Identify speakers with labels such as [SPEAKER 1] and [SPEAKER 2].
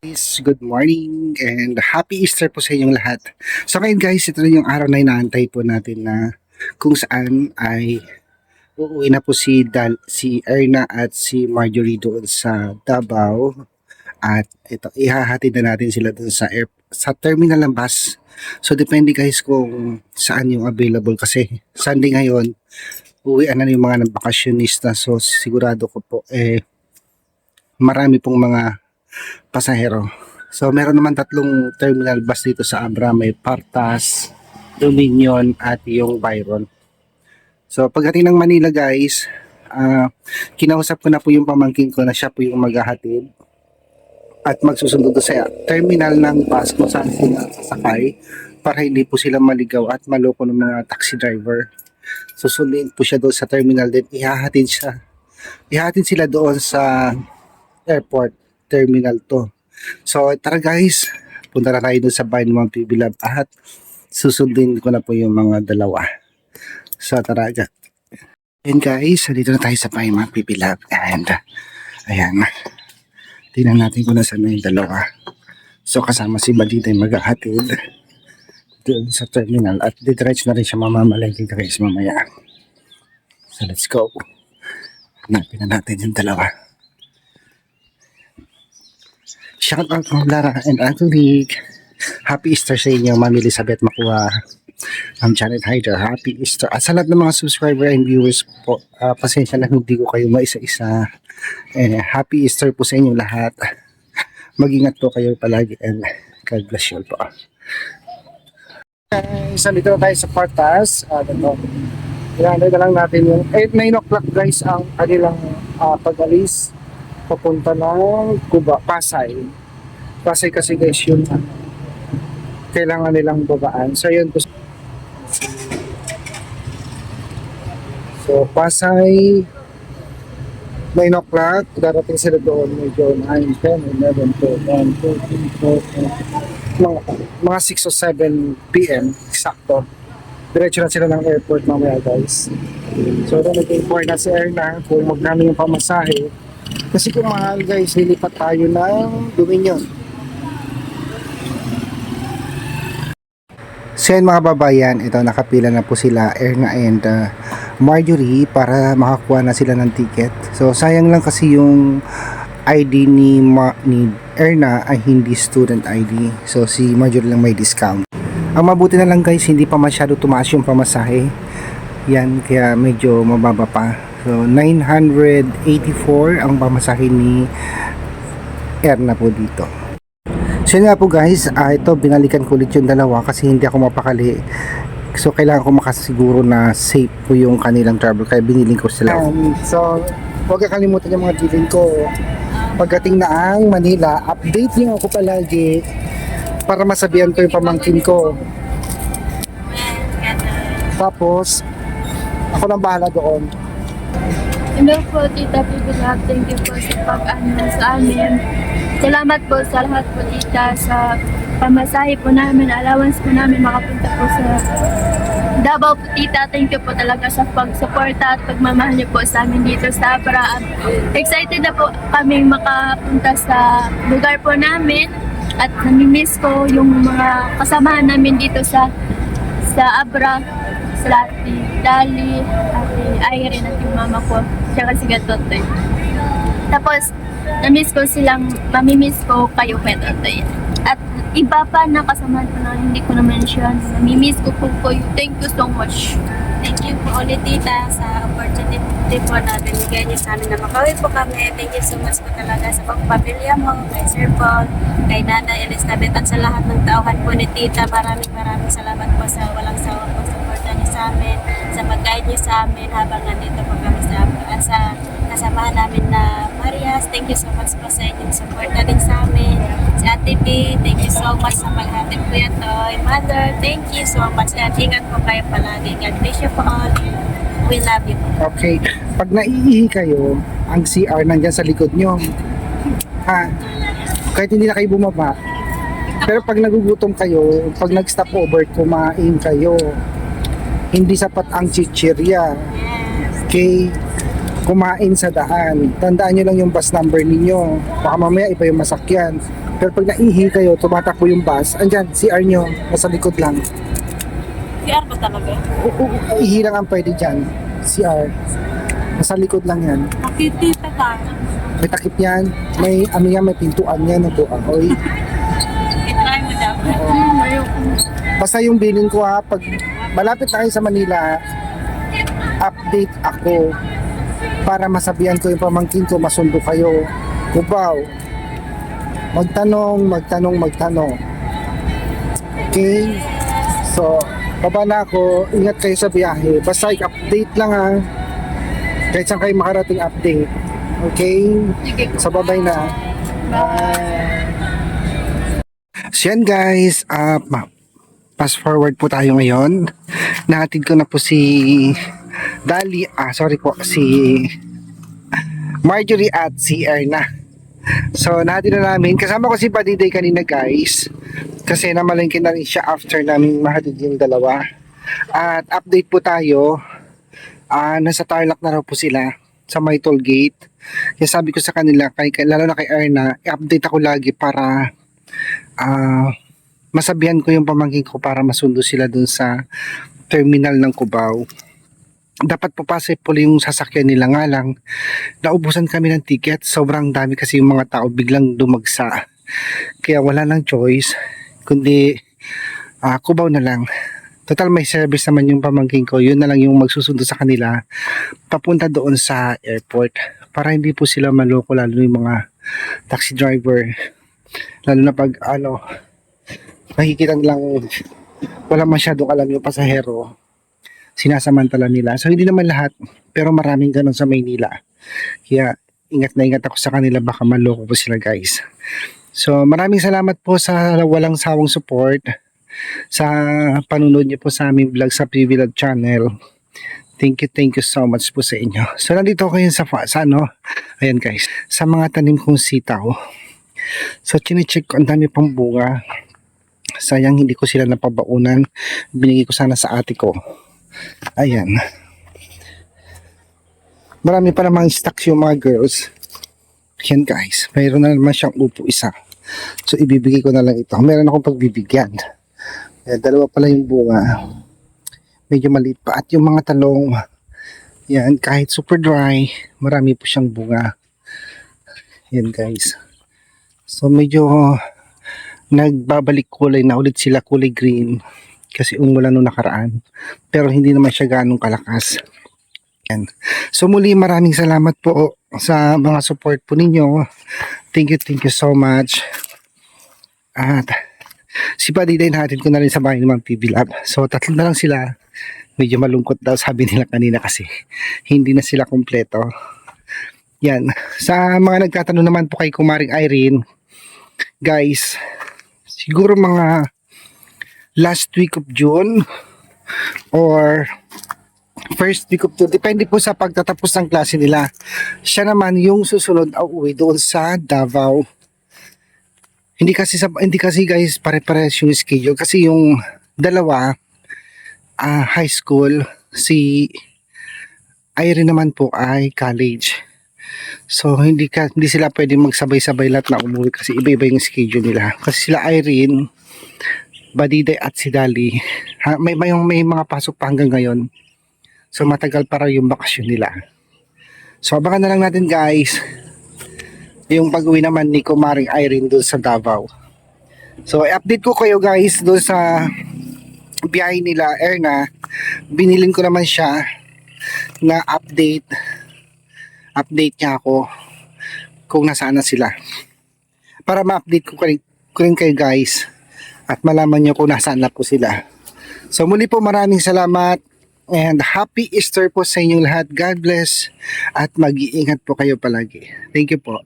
[SPEAKER 1] Good morning and happy Easter po sa inyong lahat. So ngayon guys, ito na yung araw na inaantay po natin na kung saan ay uuwi na po si Erna at si Marjorie doon sa Davao. At ito, ihahatid na natin sila doon sa terminal ng bus. So depende guys kung saan yung available kasi Sunday ngayon, uwian na yung mga nabakasyonista. So sigurado ko po marami pong mga pasahero. So meron naman tatlong terminal bus dito sa Abra, may Partas, Dominion at yung Byron. So pagdating ng Manila guys, kinausap ko na po yung pamangkin ko na siya po yung maghahatid at magsusundo sa terminal ng bus kung saan sila sasakay para hindi po sila maligaw at maloko ng mga taxi driver. Susundin po siya doon sa terminal din, ihahatid sila doon sa airport terminal to. So tara guys, punta na tayo doon sa bahay ng mga Pibilab at susundin ko na po yung mga dalawa. So tara agad. Ayan guys, dito na tayo sa bahay ng mga Pibilab and ayan, tingnan natin kung nasaan na yung dalawa. So kasama si Balita yung maghahatid doon sa terminal at diretso na rin siya mamamalengke guys mamaya. So let's go. Hanapin na natin yung dalawa. Shout out from Lara and Angelique. Happy Easter sa inyo, Ma'am Elizabeth Makua, Ma'am Janet Hyder. Happy Easter. At sa lahat ng mga subscriber and viewers po, pasensya na hindi ko kayo maisa-isa. Happy Easter po sa inyo lahat. Mag-ingat po kayo palagi and God bless you all po. Guys, nandito na tayo sa Partas. Ilanday na lang natin yung 9 o'clock guys ang kanilang pag-alis papunta ng Pasay kasi guys yun kailangan nilang babaan. So yun po. So Pasay 9 o'clock darating sila doon medyo 9, 10, 11, 12, 13, 14 mga 6 o 7 PM eksakto. Diretso na sila ng airport mamaya guys. So doon nag-inform na si Erna kung magkano yung pamasahe. Kasi kung mahal guys, lilipat tayo ng Dominion. So yan mga babayan, ito nakapila na po sila Erna and Marjorie para makakuha na sila ng ticket. So sayang lang kasi yung ID ni Erna ay hindi student ID. So si Marjorie lang may discount. Ang mabuti na lang guys, hindi pa masyado tumaas yung pamasahe. Yan, kaya medyo mababa pa. So 984 ang pamasahe ni Erna po dito. So yun nga po guys, ito binalikan ko ulit yung dalawa kasi hindi ako mapakali. So kailangan ko makasiguro na safe po yung kanilang travel kaya biniling ko sila. So huwag kakalimutan yung mga bilin ko. Pagdating na ang Manila, update niyo ako palagi para masabihan ko yung pamangkin ko. Tapos ako nang bahala doon.
[SPEAKER 2] Hello po, Tita Pibilab. Thank you po sa pag-ano sa amin. Salamat po sa lahat po, Tita, sa pamasahe po namin, allowance po namin makapunta po sa Davao po, Tita. Thank you po talaga sa pag-suporta at pagmamahal niyo po sa amin dito sa Abra. Excited na po kaming makapunta sa lugar po namin at nami-miss ko yung mga kasamahan namin dito sa Abra. Sa Ate Dali, Ate Irene at yung mama ko, tsaka si Gatotoy. Tapos, mamimiss ko kayo, Gatotoy. At iba pa na kasama ko na hindi ko na-mention, mamimiss ko po kayo. Thank you so much.
[SPEAKER 3] Thank you po ulit, Tita, sa opportunity po na binigay niyo sa amin na makawin po kami. Thank you so much po talaga sa pagpapilya mo, kay Sir Paul, kay Nanay Elizabeth, at sa lahat ng tauhan po ni Tita. Maraming salamat po sa walang sawa po suporta niyo sa amin, sa pag-guide niyo sa amin habang nandito po kami sa kasamahan namin na Marias. Thank you so much po sa inyong suporta din sa amin. Si Ate B, thank you so much sa paghatid po yan to. Mother, thank you so much. At ingat po kayo palagi. God bless you po all. We love you.
[SPEAKER 1] Okay, pag naiihi kayo, ang CR nandyan sa likod nyo. Kahit hindi na kayo bumaba. Pero pag nagugutom kayo, pag nag-stop over, kumain kayo. Hindi sapat ang chichirya. Okay, kumain sa daan. Tandaan nyo lang yung bus number ninyo. Baka mamaya iba yung masakyan. Pero pag naihi kayo, tumatakbo yung bus, andyan, CR nyo, nasa likod lang.
[SPEAKER 3] CR ba talaga?
[SPEAKER 1] Ihi lang ang pwede dyan. CR. Nasa likod lang yan.
[SPEAKER 3] Makitita ka.
[SPEAKER 1] May takip yan. May, ano yan, may pintuan yan. Oy.
[SPEAKER 3] I-try mo daw.
[SPEAKER 2] Ayoko.
[SPEAKER 1] Basta yung bilin ko ha, pag malapit na kayo sa Manila, update ako para masabihan ko yung pamangkin ko, masundo kayo. Cubao. Magtanong. Okay? So, baba na ako. Ingat kayo sa biyahe. Basta i-update lang ha. Kahit saan kayo makarating update. Okay?
[SPEAKER 2] Sige.
[SPEAKER 1] So, bye na. Bye. So yan guys, fast forward po tayo ngayon. Nahatid ko na po si Dali, si Marjorie at si Erna. So nahatid na namin, kasama ko si Padiday kanina guys, kasi namalengke na rin siya after namin mahatid yung dalawa. At update po tayo, nasa Tarlac na raw po sila sa may toll gate. Kaya sabi ko sa kanila, lalo na kay Erna, i-update ako lagi para masabihan ko yung pamangkin ko para masundo sila dun sa terminal ng Cubao. Dapat papasok po yung sasakyan nila, nga lang naubusan kami ng ticket, sobrang dami kasi yung mga tao biglang dumagsa, kaya wala nang choice kundi Cubao na lang. Total may service naman yung pamangkin ko, yun na lang yung magsusundo sa kanila papunta doon sa airport para hindi po sila maloko, lalo yung mga taxi driver, lalo na pag nakikita nilang wala masyadong alam yung pasahero, sinasamantala nila. So hindi naman lahat, pero maraming ganun sa Maynila, kaya ingat na ingat ako sa kanila, baka maloko po sila guys. So maraming salamat po sa walang sawang support sa panunod niyo po sa aming vlog sa PVlog channel. Thank you so much po sa inyo. So nandito ko yun sa ayan guys, sa mga tanim kong sitaw. So chinecheck ko, ang dami pang bunga. Sayang hindi ko sila napabaunan, binigay ko sana sa ate ko. Ayan, marami pa namang stocks yung mga girls. Yan guys, mayroon na naman siyang upo isa, so ibibigay ko na lang ito. Meron akong pagbibigyan. Ayan, dalawa pala yung bunga, medyo maliit pa. At yung mga talong, yan, kahit super dry, marami po siyang bunga. Yan guys, so medyo nagbabalik kulay na ulit sila, kulay green, kasi umulan nung nakaraan, pero hindi naman siya ganong kalakas. Yan. So muli, maraming salamat po sa mga support po ninyo. Thank you so much. At si Padiday natin ko na rin sa bahay ng PVlog. So tatlo na lang sila. Medyo malungkot daw sabi nila kanina kasi hindi na sila kompleto. Yan. Sa mga nagtatanong naman po kay Kumaring Irene, guys, siguro mga last week of June or first week of June, depende po sa pagtatapos ng klase nila. Siya naman yung susunod uuwi doon sa Davao. Hindi kasi guys pare-pares yung schedule, kasi yung dalawa high school, si Irene naman po ay college. So hindi sila pwedeng magsabay-sabay lahat na umuwi kasi iba-iba yung schedule nila. Kasi sila Irene, Badiday at si Dali, may mga pasok pa hanggang ngayon. So matagal para yung bakasyon nila. So abangan na lang natin guys yung pag-uwi naman ni Kumaring Irene doon sa Davao. So i-update ko kayo guys doon sa biyahe nila Erna. Binilin ko naman siya na update niya ako kung nasaan na sila, para ma-update ko rin kayo guys at malaman nyo kung nasaan na po sila. So muli po, maraming salamat and happy Easter po sa inyong lahat. God bless at mag-iingat po kayo palagi. Thank you po.